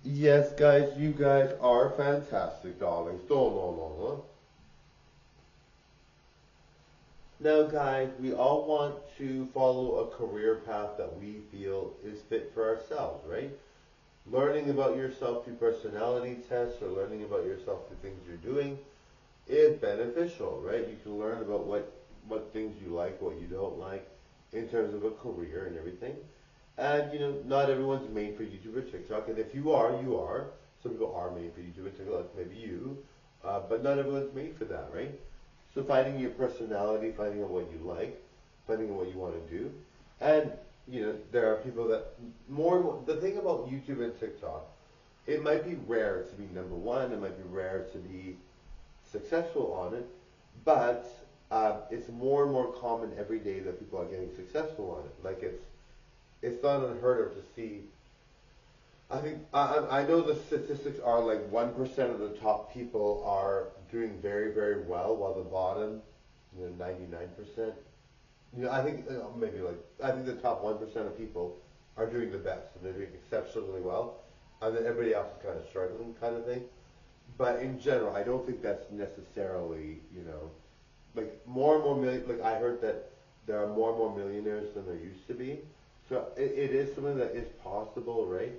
Yes, guys, you guys are fantastic, darlings. No, no, no, no. Now, guys, we all want to follow a career path that we feel is fit for ourselves, right? Learning about yourself through personality tests or learning about yourself through things you're doing is beneficial, right? You can learn about what things you like, what you don't like, in terms of a career and everything. And not everyone's made for YouTube or TikTok. And if you are, you are. Some people are made for YouTube or TikTok, like maybe you. But not everyone's made for that, right? So finding your personality, finding out what you like, finding out what you want to do, and there are people that more and more. The thing about YouTube and TikTok, it might be rare to be number one. It might be rare to be successful on it, but it's more and more common every day that people are getting successful on it. Like it's not unheard of to see. I think I know the statistics are like 1% of the top people are doing very very well, while the bottom, 99%. I think maybe like I think the top 1% of people are doing the best and they're doing exceptionally well, and then everybody else is kind of struggling, kind of thing. But in general, I don't think that's necessarily like more and more million. Like I heard that there are more and more millionaires than there used to be. So it is something that is possible, right?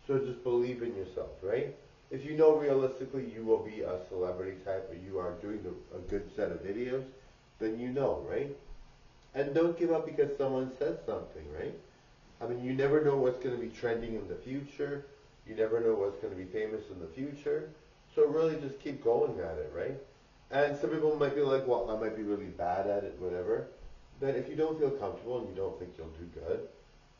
So just believe in yourself, right? If you know realistically you will be a celebrity type or you are doing a good set of videos, then you know, right? And don't give up because someone says something, right? I mean, you never know what's going to be trending in the future. You never know what's going to be famous in the future. So really just keep going at it, right? And some people might be like, well, I might be really bad at it, whatever. Then if you don't feel comfortable and you don't think you'll do good,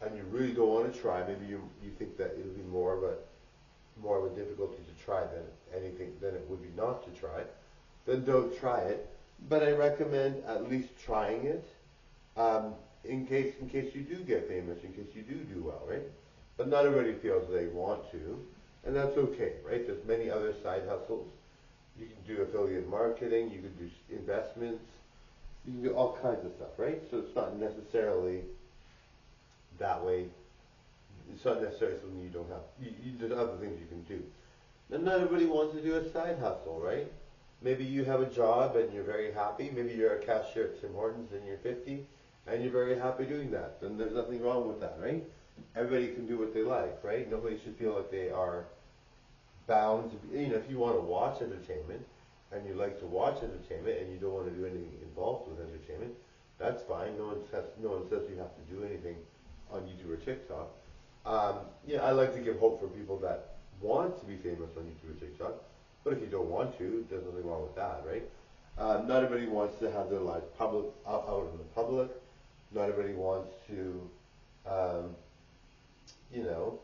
and you really don't want to try, maybe you think that it'll be more of a difficulty to try than anything than it would be not to try, then don't try it. But I recommend at least trying it, in case you do get famous, in case you do well, right? But not everybody feels they want to, and that's okay, right? There's many other side hustles. You can do affiliate marketing, you can do investments, you can do all kinds of stuff, right? So it's not necessarily that way. It's not necessarily something you don't have. There's other things you can do. And not everybody wants to do a side hustle, right? Maybe you have a job and you're very happy. Maybe you're a cashier at Tim Hortons and you're 50 and you're very happy doing that. Then there's nothing wrong with that, right? Everybody can do what they like, right? Nobody should feel like they are bound to be, if you want to watch entertainment and you like to watch entertainment and you don't want to do anything involved with entertainment, that's fine. No one says you have to do anything on YouTube or TikTok. I like to give hope for people that want to be famous on YouTube or TikTok. But if you don't want to, there's nothing wrong with that, right? Not everybody wants to have their lives out in the public. Not everybody wants to, um, you know,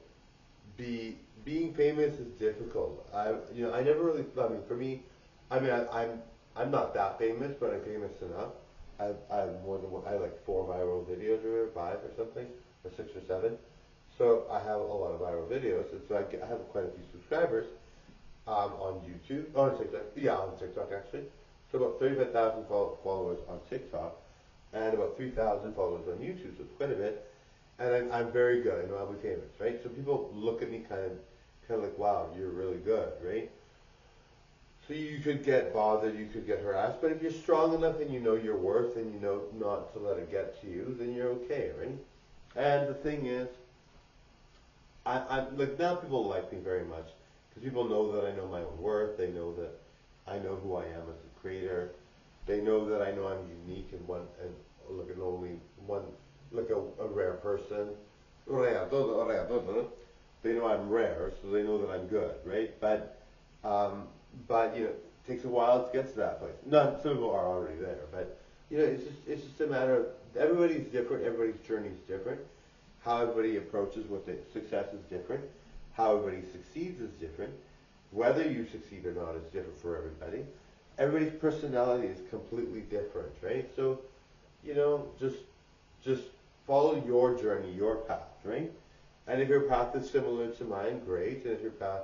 being famous is difficult. I never really. I mean, for me, I mean, I'm not that famous, but I'm famous enough. I have more than I have like 4 viral videos or 5 or something, or 6 or 7. So I have a lot of viral videos, and so I have quite a few subscribers on YouTube, on TikTok. Yeah, on TikTok actually. So about 35,000 followers on TikTok, and about 3,000 followers on YouTube. So it's quite a bit and I'm very good. I know I'll be famous, right? So people look at me kind of like, wow, you're really good, right? So you could get bothered, you could get harassed, but if you're strong enough and you know your worth and you know not to let it get to you, then you're okay, right? And the thing is, I'm like now people like me very much because people know that I know my own worth. They know that I know who I am as a creator. They know that I know I'm unique and like an only one, like a rare person. Rare, rare, they know I'm rare, so they know that I'm good, right? Um, but it takes a while to get to that place. Not some people are already there, but it's just a matter of everybody's different. Everybody's journey is different. How everybody approaches what the success is different. How everybody succeeds is different. Whether you succeed or not is different for everybody. Everybody's personality is completely different, right? So, just follow your journey, your path, right? And if your path is similar to mine, great. And if your path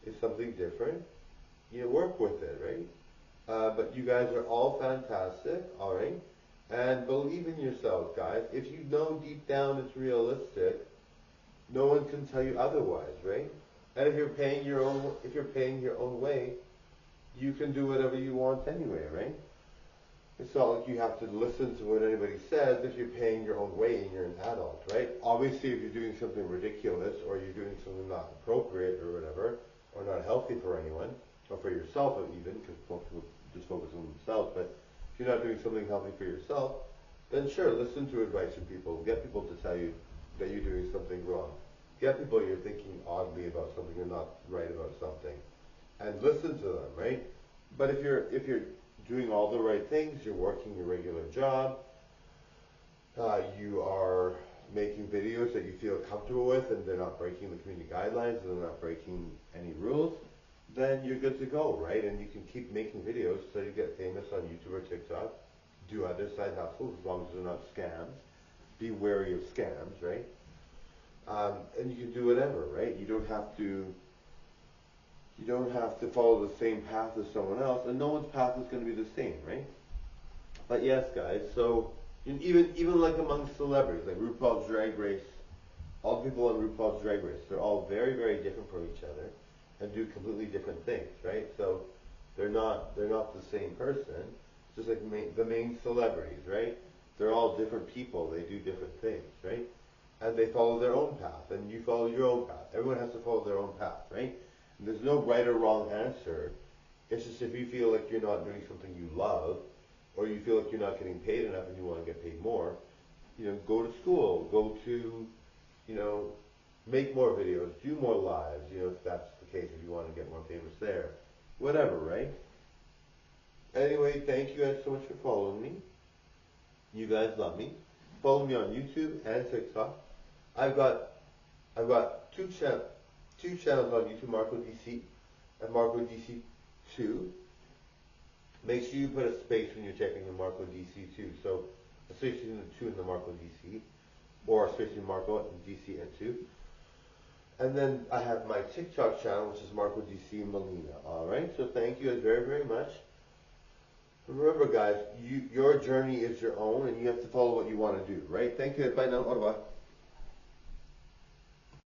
is something different, work with it, right? But you guys are all fantastic, all right? And believe in yourselves, guys. If you know deep down it's realistic, no one can tell you otherwise, right? And if you're paying your own way, you can do whatever you want anyway, right? It's not like you have to listen to what anybody says if you're paying your own way and you're an adult, right? Obviously, if you're doing something ridiculous or you're doing something not appropriate or whatever, or not healthy for anyone, or for yourself even, because most people just focus on themselves, but if you're not doing something healthy for yourself, then sure, listen to advice from people. Get people to tell you that you're doing something wrong. Get people you're thinking oddly about something or not right about something, and listen to them, right? But if you're doing all the right things, you're working your regular job, you are making videos that you feel comfortable with, and they're not breaking the community guidelines, and they're not breaking any rules, then you're good to go, right? And you can keep making videos so you get famous on YouTube or TikTok. Do other side hustles as long as they're not scams. Be wary of scams, right? And you can do whatever, right? You don't have to follow the same path as someone else, and no one's path is going to be the same, right? But yes, guys. So even like among celebrities, like RuPaul's Drag Race, all the people on RuPaul's Drag Race, they're all very, very different from each other, and do completely different things, right? So they're not the same person. Just like the main celebrities, right? They're all different people. They do different things, right? And they follow their own path, and you follow your own path. Everyone has to follow their own path, right? And there's no right or wrong answer. It's just if you feel like you're not doing something you love, or you feel like you're not getting paid enough and you want to get paid more, go to school, go to, you know, make more videos, do more lives, if that's the case, if you want to get more famous there. Whatever, right? Anyway, thank you guys so much for following me. You guys love me. Follow me on YouTube and TikTok. I've got two channels on YouTube, Marco DC and Marco DC2. Make sure you put a space when you're checking the Marco DC2. So a space between the 2 and the Marco DC, or a space between Marco and DC and 2. And then I have my TikTok channel, which is Marco DC Molina. Alright, so thank you guys very, very much. Remember, guys, your journey is your own, and you have to follow what you want to do, right? Thank you. Bye now. Au revoir.